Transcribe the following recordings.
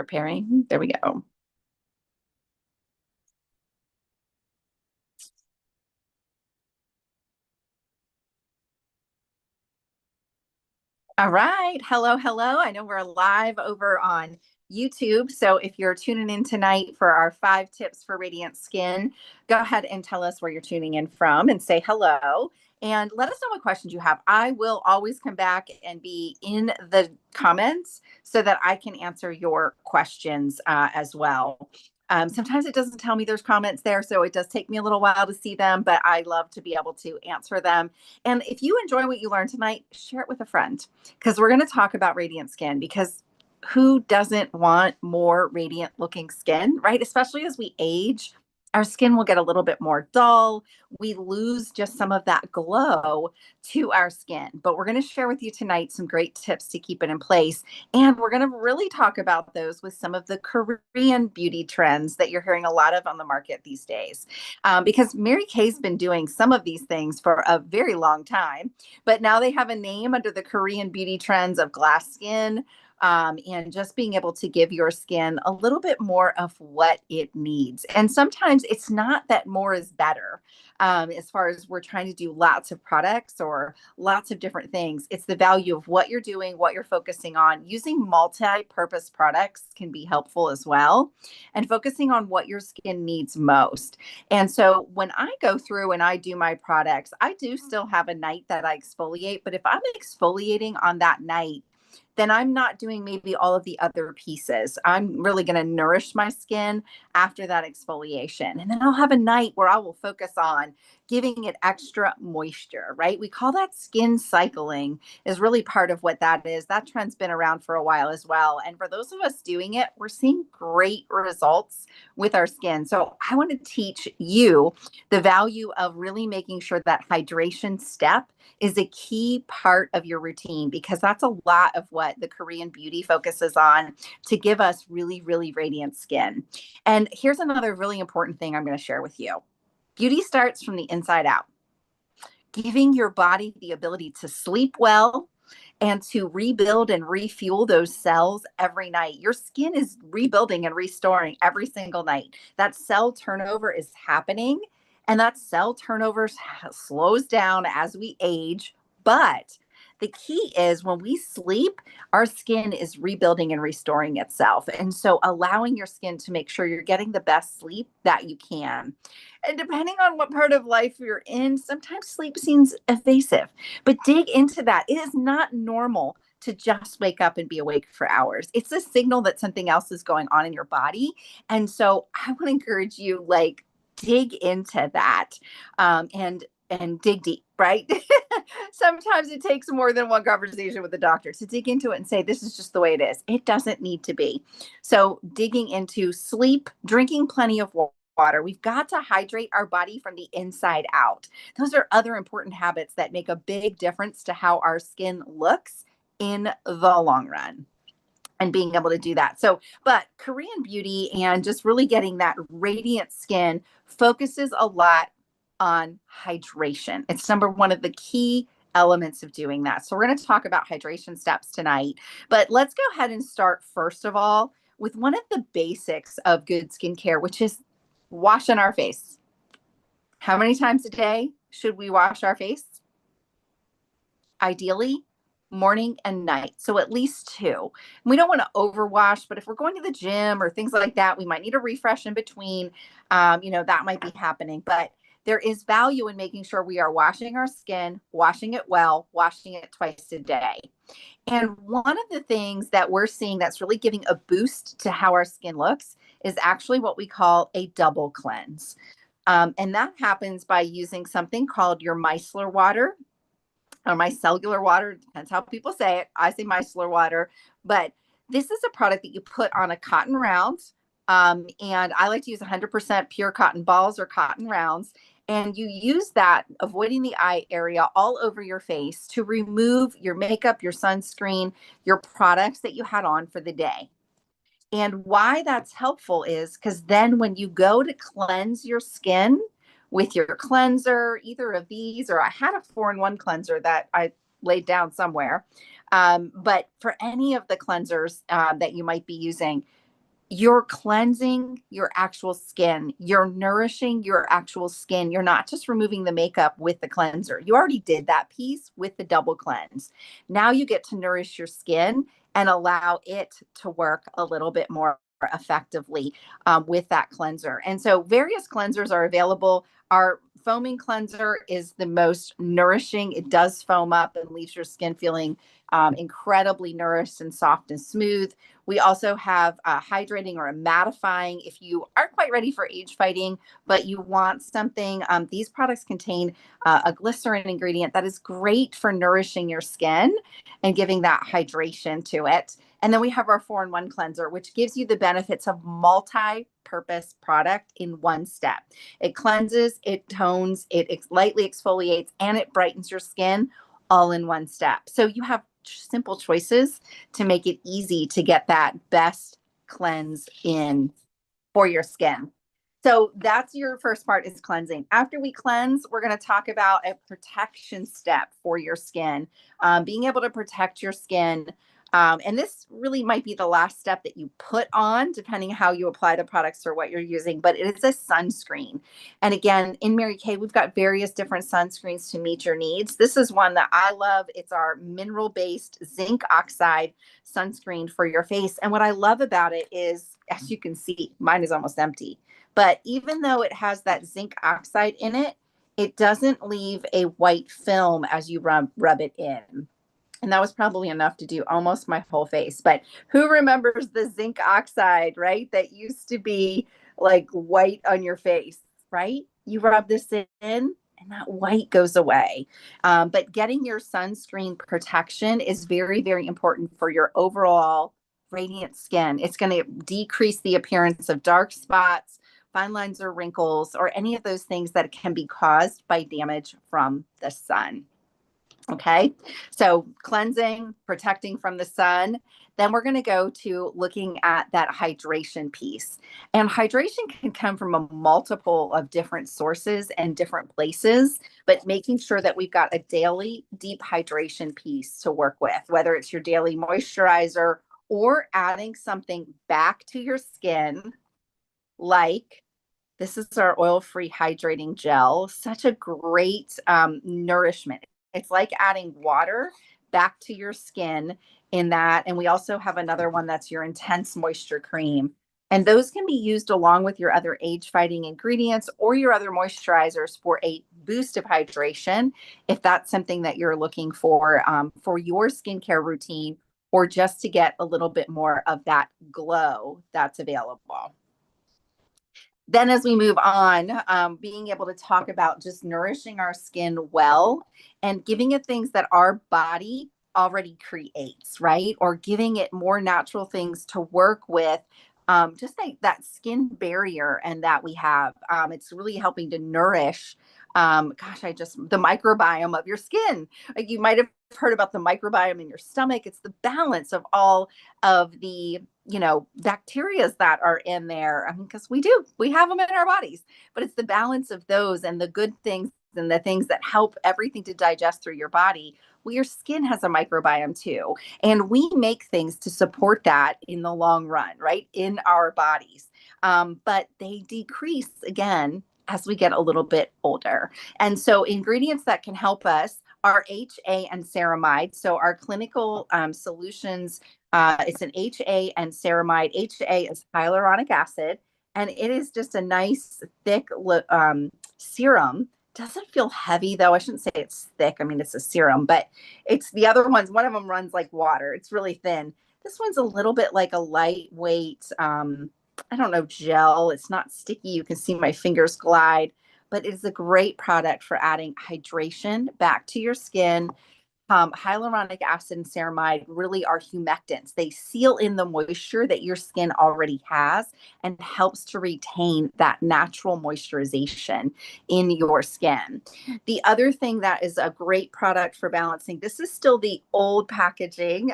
Preparing. There we go. All right. Hello, hello. I know we're live over on YouTube. So if you're tuning in tonight for our 5 tips for radiant skin, go ahead and tell us where you're tuning in from and say hello. And let us know what questions you have. I will always come back and be in the comments so that I can answer your questions as well. Sometimes it doesn't tell me there's comments there, so it does take me a little while to see them, but I love to be able to answer them. And if you enjoy what you learned tonight, share it with a friend because we're going to talk about radiant skin because who doesn't want more radiant looking skin, right? Especially as we age, our skin will get a little bit more dull. We lose just some of that glow to our skin. But we're going to share with you tonight some great tips to keep it in place. And we're going to really talk about those with some of the Korean beauty trends that you're hearing a lot of on the market these days. Because Mary Kay's been doing some of these things for a very long time, but now they have a name under the Korean beauty trends of glass skin, and just being able to give your skin a little bit more of what it needs. And sometimes it's not that more is better. As far as we're trying to do lots of products or lots of different things, it's the value of what you're doing, what you're focusing on. Using multi-purpose products can be helpful as well, and focusing on what your skin needs most. And so when I go through and I do my products, I do still have a night that I exfoliate, but if I'm exfoliating on that night, then I'm not doing maybe all of the other pieces. I'm really going to nourish my skin after that exfoliation. And then I'll have a night where I will focus on giving it extra moisture, right? We call that skin cycling, is really part of what that is. That trend's been around for a while as well. And for those of us doing it, we're seeing great results with our skin. So I want to teach you the value of really making sure that hydration step is a key part of your routine because that's a lot of what the Korean beauty focuses on to give us really, really radiant skin. And here's another really important thing I'm going to share with you. Beauty starts from the inside out, giving your body the ability to sleep well and to rebuild and refuel those cells every night. Your skin is rebuilding and restoring every single night. That cell turnover is happening, and that cell turnover slows down as we age. But the key is when we sleep, our skin is rebuilding and restoring itself. And so allowing your skin to make sure you're getting the best sleep that you can. And depending on what part of life you're in, sometimes sleep seems evasive, but dig into that. It is not normal to just wake up and be awake for hours. It's a signal that something else is going on in your body. And so I would encourage you, like, dig into that, and dig deep, right? Sometimes it takes more than one conversation with the doctor to dig into it and say, this is just the way it is. It doesn't need to be. So digging into sleep, drinking plenty of water. We've got to hydrate our body from the inside out. Those are other important habits that make a big difference to how our skin looks in the long run and being able to do that. So, but Korean beauty and just really getting that radiant skin focuses a lot on hydration. It's number one of the key elements of doing that. So, we're going to talk about hydration steps tonight. But let's go ahead and start, first of all, with one of the basics of good skincare, which is washing our face. How many times a day should we wash our face? Ideally, morning and night. So at least 2. We don't want to overwash, but if we're going to the gym or things like that, we might need a refresh in between. That might be happening. But there is value in making sure we are washing our skin, washing it well, washing it twice a day. And one of the things that we're seeing that's really giving a boost to how our skin looks is actually what we call a double cleanse. And that happens by using something called your micellar water or micellar water. Depends how people say it. I say micellar water, but this is a product that you put on a cotton round. And I like to use 100% pure cotton balls or cotton rounds. And you use that, avoiding the eye area, all over your face to remove your makeup, your sunscreen, your products that you had on for the day. And why that's helpful is because then when you go to cleanse your skin with your cleanser, either of these, or I had a 4-in-1 cleanser that I laid down somewhere. But for any of the cleansers that you might be using, you're cleansing your actual skin. You're nourishing your actual skin. You're not just removing the makeup with the cleanser. You already did that piece with the double cleanse. Now you get to nourish your skin and allow it to work a little bit more effectively with that cleanser. And so various cleansers are available. Our foaming cleanser is the most nourishing. It does foam up and leaves your skin feeling incredibly nourished and soft and smooth. We also have hydrating or a mattifying if you aren't quite ready for age fighting, but you want something. These products contain a glycerin ingredient that is great for nourishing your skin and giving that hydration to it. And then we have our 4-in-1 cleanser, which gives you the benefits of multi-purpose product in one step. It cleanses, it tones, it lightly exfoliates, and it brightens your skin all in one step. So you have simple choices to make it easy to get that best cleanse in for your skin. So that's your first part, is cleansing. After we cleanse, we're going to talk about a protection step for your skin, being able to protect your skin. And this really might be the last step that you put on, depending how you apply the products or what you're using, but it is a sunscreen. And again, in Mary Kay, we've got various different sunscreens to meet your needs. This is one that I love. It's our mineral-based zinc oxide sunscreen for your face. And what I love about it is, as you can see, mine is almost empty. But even though it has that zinc oxide in it, it doesn't leave a white film as you rub it in. And that was probably enough to do almost my whole face. But who remembers the zinc oxide, right? That used to be like white on your face, right? You rub this in and that white goes away. But getting your sunscreen protection is very, very important for your overall radiant skin. It's going to decrease the appearance of dark spots, fine lines or wrinkles, or any of those things that can be caused by damage from the sun. Okay, so cleansing, protecting from the sun. Then we're going to go to looking at that hydration piece. And hydration can come from a multiple of different sources and different places, but making sure that we've got a daily deep hydration piece to work with, whether it's your daily moisturizer or adding something back to your skin, like this is our oil-free hydrating gel. Such a great nourishment. It's like adding water back to your skin in that. And we also have another one that's your intense moisture cream. And those can be used along with your other age-fighting ingredients or your other moisturizers for a boost of hydration, if that's something that you're looking for your skincare routine, or just to get a little bit more of that glow that's available. Then as we move on, being able to talk about just nourishing our skin well and giving it things that our body already creates, right? Or giving it more natural things to work with, just like that skin barrier and that we have. It's really helping to nourish, the microbiome of your skin. Like you might have heard about the microbiome in your stomach. It's the balance of all of the bacterias that are in there. I mean, because we have them in our bodies, but it's the balance of those and the good things and the things that help everything to digest through your body. Well, your skin has a microbiome too. And we make things to support that in the long run, right? In our bodies. But they decrease again as we get a little bit older. And so ingredients that can help us are HA and ceramide. So our clinical solutions, it's an HA and ceramide. HA is hyaluronic acid, and it is just a nice thick serum. Doesn't feel heavy though. I shouldn't say it's thick. I mean, it's a serum, but it's the other ones. One of them runs like water. It's really thin. This one's a little bit like a lightweight, I don't know, gel. It's not sticky. You can see my fingers glide, but it's a great product for adding hydration back to your skin. Hyaluronic acid and ceramide really are humectants. They seal in the moisture that your skin already has and helps to retain that natural moisturization in your skin. The other thing that is a great product for balancing, this is still the old packaging,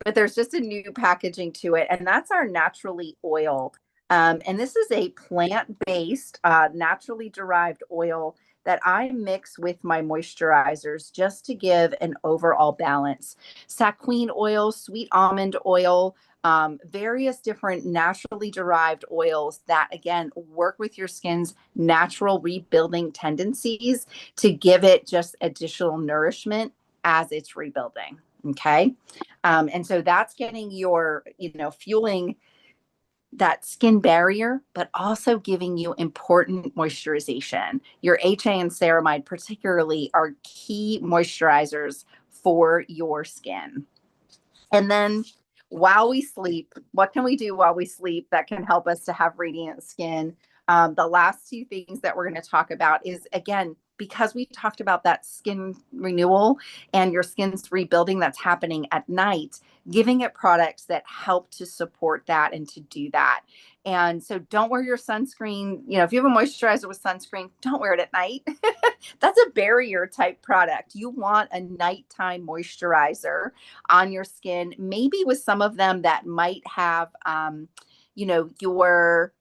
but there's just a new packaging to it, and that's our naturally oiled. And this is a plant-based, naturally derived oil that I mix with my moisturizers just to give an overall balance. Saquine oil, sweet almond oil, various different naturally derived oils that, again, work with your skin's natural rebuilding tendencies to give it just additional nourishment as it's rebuilding. Okay. And so that's getting your, fueling that skin barrier, but also giving you important moisturization. Your HA and ceramide, particularly, are key moisturizers for your skin. And then while we sleep, what can we do while we sleep that can help us to have radiant skin? The last two things that we're going to talk about is, again, because we talked about that skin renewal and your skin's rebuilding that's happening at night, giving it products that help to support that and to do that. And so don't wear your sunscreen. If you have a moisturizer with sunscreen, don't wear it at night. That's a barrier type product. You want a nighttime moisturizer on your skin, maybe with some of them that might have, your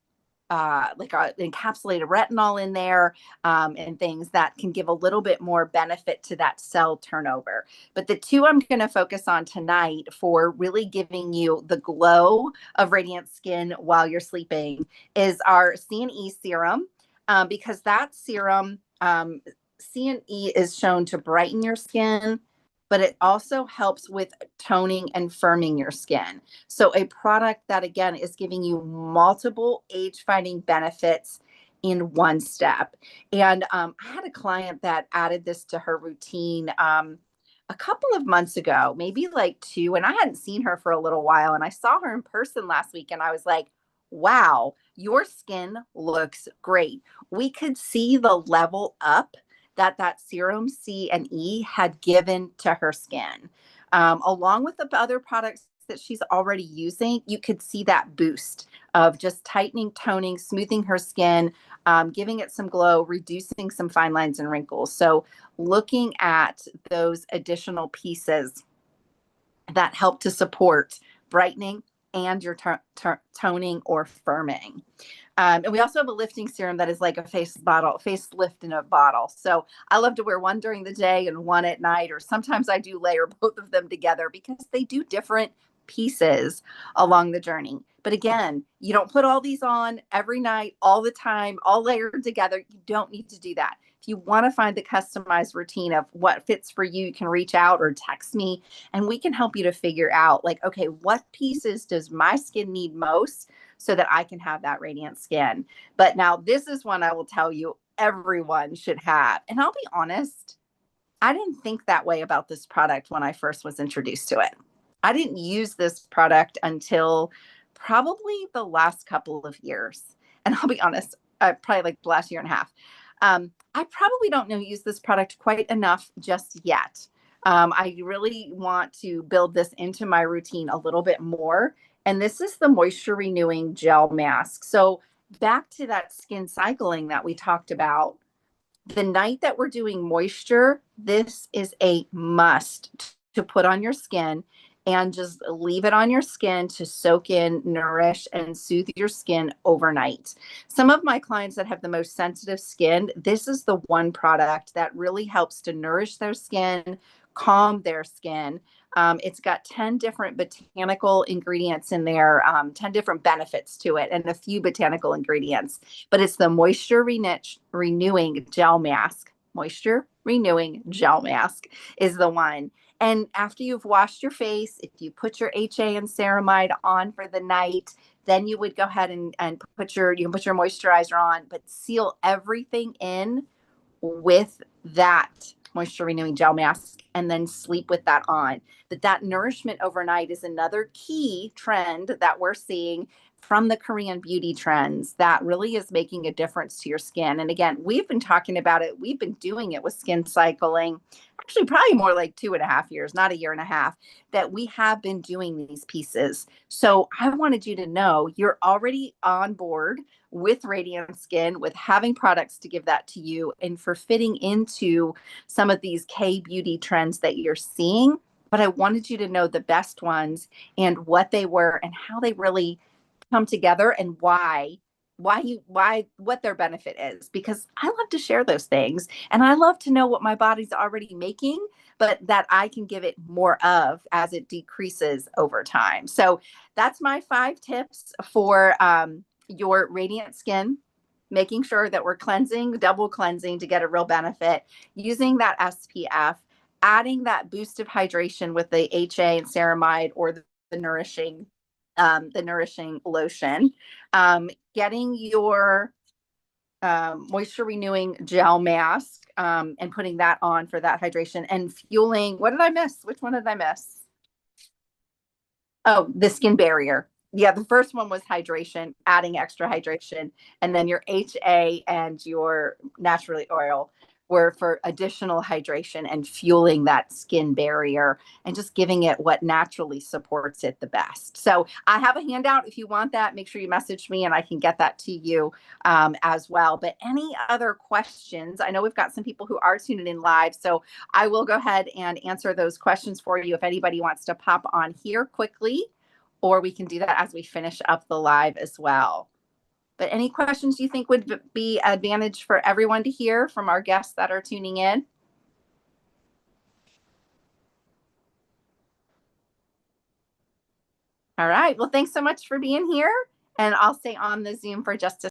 like encapsulated retinol in there, and things that can give a little bit more benefit to that cell turnover. But the two I'm going to focus on tonight for really giving you the glow of radiant skin while you're sleeping is our CNE serum, because that serum, CNE is shown to brighten your skin, but it also helps with toning and firming your skin. So a product that, again, is giving you multiple age-fighting benefits in one step. And I had a client that added this to her routine a couple of months ago, maybe like two, and I hadn't seen her for a little while. And I saw her in person last week, and I was like, wow, your skin looks great. We could see the level up that serum C and E had given to her skin. Along with the other products that she's already using, you could see that boost of just tightening, toning, smoothing her skin, giving it some glow, reducing some fine lines and wrinkles. So looking at those additional pieces that help to support brightening and your toning or firming. And we also have a lifting serum that is like a facelift in a bottle. So I love to wear one during the day and one at night, or sometimes I do layer both of them together because they do different pieces along the journey. But again, you don't put all these on every night, all the time, all layered together. You don't need to do that. If you want to find the customized routine of what fits for you, you can reach out or text me and we can help you to figure out, like, okay, what pieces does my skin need most so that I can have that radiant skin. But now this is one I will tell you everyone should have. And I'll be honest, I didn't think that way about this product when I first was introduced to it. I didn't use this product until probably the last couple of years. And I'll be honest, probably like the last year and a half. I probably don't use this product quite enough just yet. I really want to build this into my routine a little bit more. And this is the Moisture Renewing Gel Mask. So back to that skin cycling that we talked about, the night that we're doing moisture, this is a must to put on your skin and just leave it on your skin to soak in, nourish, and soothe your skin overnight. Some of my clients that have the most sensitive skin, this is the one product that really helps to nourish their skin, calm their skin. It's got 10 different botanical ingredients in there, 10 different benefits to it, and a few botanical ingredients. But it's the Moisture Renewing Gel Mask. Moisture Renewing Gel Mask is the one. And after you've washed your face, if you put your HA and ceramide on for the night, then you would go ahead and you can put your moisturizer on, but seal everything in with that Moisture Renewing Gel Mask and then sleep with that on. That nourishment overnight is another key trend that we're seeing from the Korean beauty trends that really is making a difference to your skin. And again, we've been talking about it. We've been doing it with skin cycling, actually probably more like 2.5 years, not a year and a half, that we have been doing these pieces. So I wanted you to know you're already on board with Radiant Skin, with having products to give that to you, and for fitting into some of these K beauty trends that you're seeing. But I wanted you to know the best ones and what they were and how they really come together and why what their benefit is, because I love to share those things and I love to know what my body's already making, but that I can give it more of as it decreases over time. So that's my 5 tips for your radiant skin. Making sure that we're cleansing, double cleansing to get a real benefit, using that SPF, adding that boost of hydration with the HA and ceramide, or the nourishing lotion, getting your moisture renewing gel mask, and putting that on for that hydration, and fueling. What did I miss? Which one did I miss? Oh, the skin barrier. Yeah, the first one was hydration, adding extra hydration, and then your HA and your naturally oil were for additional hydration and fueling that skin barrier and just giving it what naturally supports it the best. So I have a handout if you want that. Make sure you message me and I can get that to you as well. But any other questions? I know we've got some people who are tuning in live, so I will go ahead and answer those questions for you if anybody wants to pop on here quickly, or we can do that as we finish up the live as well. But any questions you think would be advantage for everyone to hear from our guests that are tuning in? All right. Well, thanks so much for being here. And I'll stay on the Zoom for just a